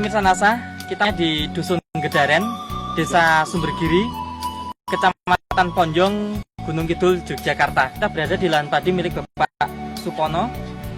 Pemirsa NASA, kita di Dusun Gedaren, Desa Sumbergiri, Kecamatan Ponjong, Gunung Kidul, Yogyakarta. Kita berada di lahan padi milik Bapak Supono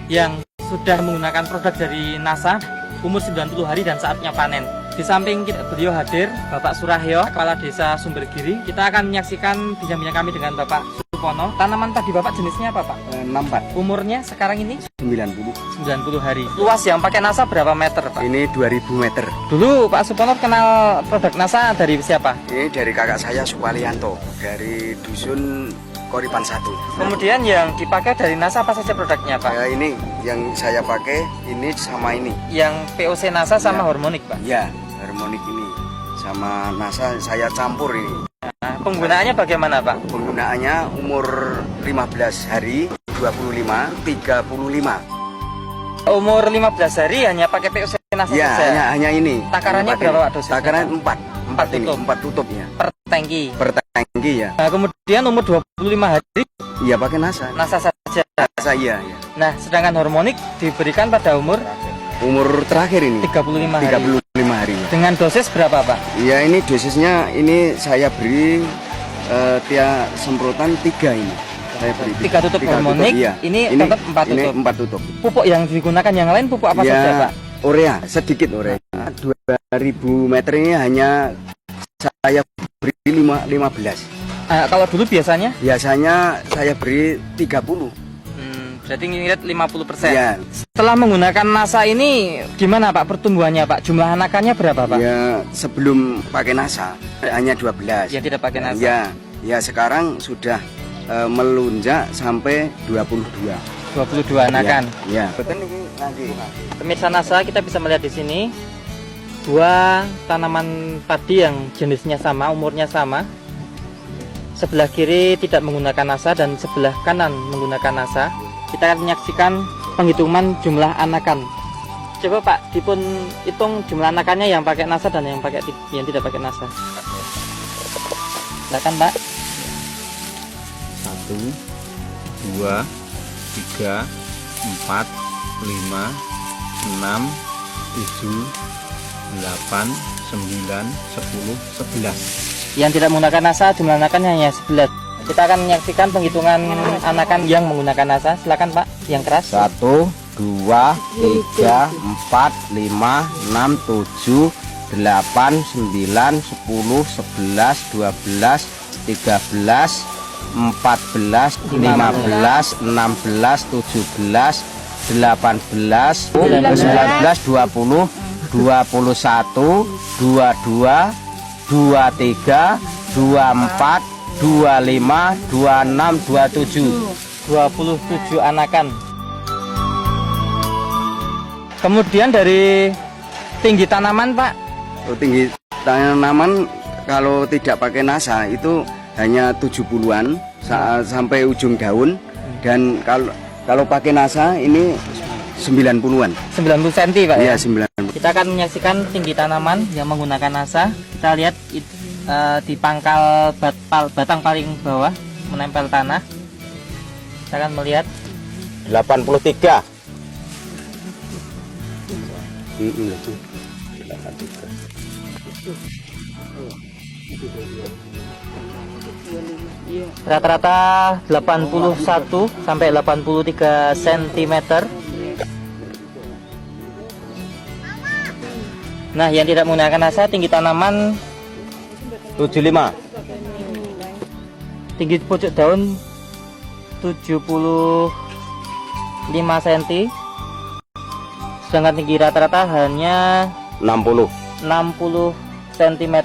yang sudah menggunakan produk dari NASA, umur 90 hari dan saatnya panen. Di samping beliau hadir Bapak Surahyo, Kepala Desa Sumbergiri. Kita akan menyaksikan bincang-bincang kami dengan Bapak Supono. Tanaman padi Bapak jenisnya apa Pak? 64. Umurnya sekarang ini? 90 hari. Luas yang pakai NASA berapa meter Pak? Ini 2000 meter. Dulu Pak Supono kenal produk NASA dari siapa? Ini dari kakak saya Suwalianto, dari Dusun Koripan 1. Kemudian yang dipakai dari NASA apa saja produknya Pak? Ya, ini yang saya pakai, ini sama ini. Yang POC NASA sama Harmonic Pak? Ya, Harmonic ini sama NASA saya campur ini. Nah, penggunaannya bagaimana Pak? Penggunaannya umur 15 hari, 25, 35. Umur 15 hari hanya pakai POC NASA Ya, saja? hanya ini. Takarannya berapa Pak dosisnya? Takaran 4 ini, tutup. 4 tutupnya. Per tangki? Per tangki ya. Nah, kemudian umur 25 hari Iya, pakai NASA. NASA saja? NASA iya, ya. Nah, sedangkan Harmonic diberikan pada umur Terakhir ini 35 hari. 35 hari. Dengan dosis berapa Pak? Ya, ini dosisnya ini saya beri tiap semprotan 3 ini. Saya beri 3 tutup Harmonic. Iya. Ini tetap 4 tutup. Ini 4 tutup. Pupuk yang digunakan yang lain pupuk apa ya, saja Pak? Urea, sedikit urea. 2000 meter ini hanya saya beri 15. Kalau dulu biasanya? Biasanya saya beri 30. Berarti ngirit 50%. Ya. Setelah menggunakan NASA ini gimana Pak pertumbuhannya Pak? Jumlah anakannya berapa Pak? Ya, sebelum pakai NASA hanya 12. Yang tidak pakai NASA. Ya, ya sekarang sudah melunjak sampai 22. 22 anakan. Ya. Betul ini nanti. Pemirsa NASA, kita bisa melihat di sini dua tanaman padi yang jenisnya sama, umurnya sama. Sebelah kiri tidak menggunakan NASA dan sebelah kanan menggunakan NASA. Kita akan menyaksikan penghitungan jumlah anakan. Coba Pak, dipun hitung jumlah anakannya yang pakai NASA dan yang tidak pakai NASA. Silakan Pak. 1, 2, 3, 4, 5, 6, 7, 8, 9, 10, 11. Yang tidak menggunakan NASA jumlah anakannya hanya 11. Kita akan menyaksikan penghitungan anakan yang menggunakan NASA. Silakan Pak, yang keras. 1, 2, 3, 4, 5, 6, 7, 8, 9, 10, 11, 12, 13, 14, 15, 16, 17, 18, 19, 20, 21, 22, 23, 24, 25, 26, 27 anakan. Kemudian dari tinggi tanaman Pak? Tinggi tanaman kalau tidak pakai NASA itu hanya 70-an sampai ujung daun, dan kalau pakai NASA ini 90-an. 90 cm Pak Iya, ya? 90. Kita akan menyaksikan tinggi tanaman yang menggunakan NASA. Kita lihat di pangkal batang paling bawah menempel tanah. Kita akan melihat 83. rata-rata 81 sampai 83 cm. Nah, yang tidak menggunakan NASA tinggi tanaman 75. tinggi pojok daun 75 cm. Sedangkan tinggi rata-rata hanya 60 cm.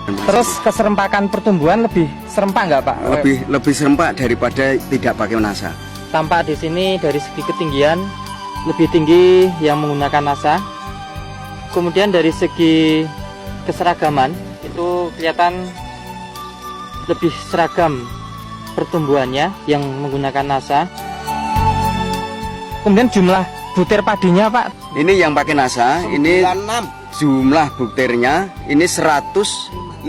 Terus keserempakan pertumbuhan lebih serempak nggak Pak? Lebih serempak daripada tidak pakai NASA. Tampak di sini dari segi ketinggian lebih tinggi yang menggunakan NASA. Kemudian dari segi keseragaman itu kelihatan lebih seragam pertumbuhannya yang menggunakan NASA. Kemudian jumlah butir padinya Pak? Ini yang pakai NASA, ini jumlah butirnya ini 156.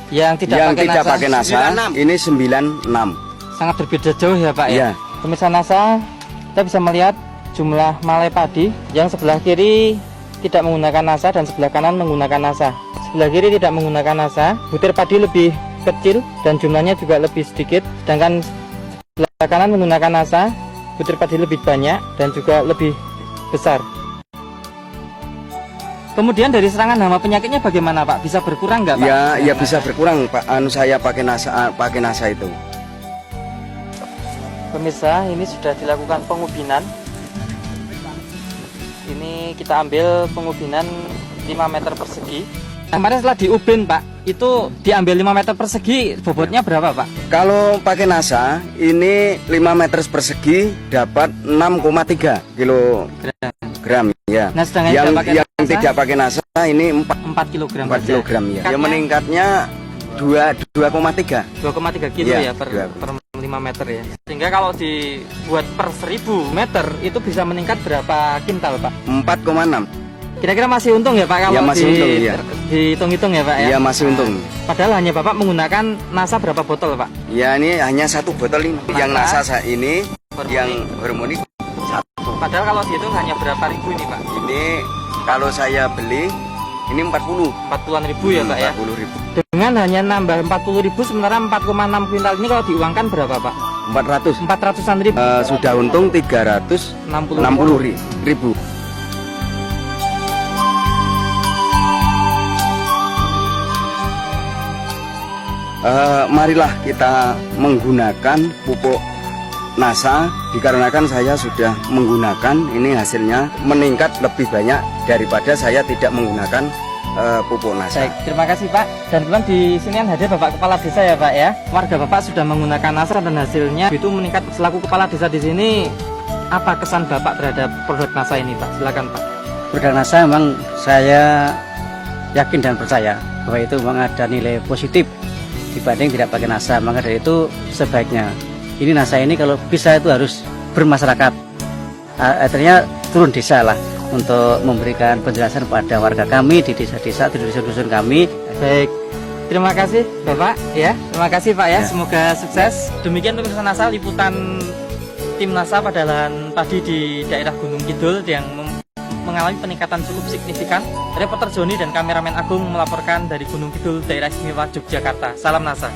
Yang tidak pakai NASA ini 96. Sangat berbeda jauh ya Pak ya? Iya. Pemirsa NASA, kita bisa melihat jumlah malai padi. Yang sebelah kiri tidak menggunakan nasa dan sebelah kanan menggunakan nasa. Sebelah kiri tidak menggunakan nasa, butir padi lebih kecil dan jumlahnya juga lebih sedikit. Sedangkan sebelah kanan menggunakan nasa, butir padi lebih banyak dan juga lebih besar. Kemudian dari serangan hama penyakitnya bagaimana Pak? Bisa berkurang nggak Pak? Ya bisa berkurang Pak. Saya pakai nasa itu. Pemirsa, ini sudah dilakukan pengubinan. Ini kita ambil pengubinan 5 meter persegi. Kemarin setelah diubin Pak, itu diambil 5 meter persegi, bobotnya berapa Pak? Kalau pakai nasa ini 5 meter persegi dapat 6,3 kilogram ya. Nah, sedangkan tidak pakai nasa ini 4 kilogram. 4 kilogram ya. Yang meningkatnya 2,3 kilo ya, per 5 meter ya. Sehingga kalau dibuat per 1000 meter itu bisa meningkat berapa kintal Pak? 4,6. Kira-kira masih untung ya Pak kalau ya, masih untung, ya. Dihitung-hitung ya Pak ya? Iya masih untung. Padahal hanya Bapak menggunakan nasa berapa botol Pak? Ya ini hanya 1 botol ini. Yang nasa ini, yang hormonik 1. Padahal kalau dihitung hanya berapa ribu ini Pak? Ini kalau saya beli ini 40-an ribu ya Pak ya? 40.000. Dengan hanya nambah 40.000 sementara 4,6 kuintal ini kalau diuangkan berapa Pak? 400-an ribu. Sudah untung 360.000. Marilah kita menggunakan pupuk nasa, dikarenakan saya sudah menggunakan, ini hasilnya meningkat lebih banyak daripada saya tidak menggunakan pupuk nasa. Baik, terima kasih Pak. Dan kebetulan di sini kan hadir Bapak Kepala Desa ya Pak ya. Warga Bapak sudah menggunakan nasa dan hasilnya itu meningkat. Selaku Kepala Desa di sini, apa kesan Bapak terhadap produk nasa ini Pak? Silakan Pak. Produk nasa memang saya yakin dan percaya bahwa itu memang ada nilai positif dibanding tidak pakai nasa. Maka dari itu sebaiknya ini nasa ini kalau bisa itu harus bermasyarakat, artinya turun desa lah untuk memberikan penjelasan pada warga kami di desa-desa, di dusun-dusun kami. Baik, terima kasih Bapak ya, terima kasih Pak ya, semoga sukses. Demikian pemirsa Nasa, liputan tim Nasa pada lahan padi di daerah Gunung Kidul yang mengalami peningkatan cukup signifikan. Reporter Joni dan kameramen Agung melaporkan dari Gunung Kidul, daerah istimewa Yogyakarta. Salam Nasa.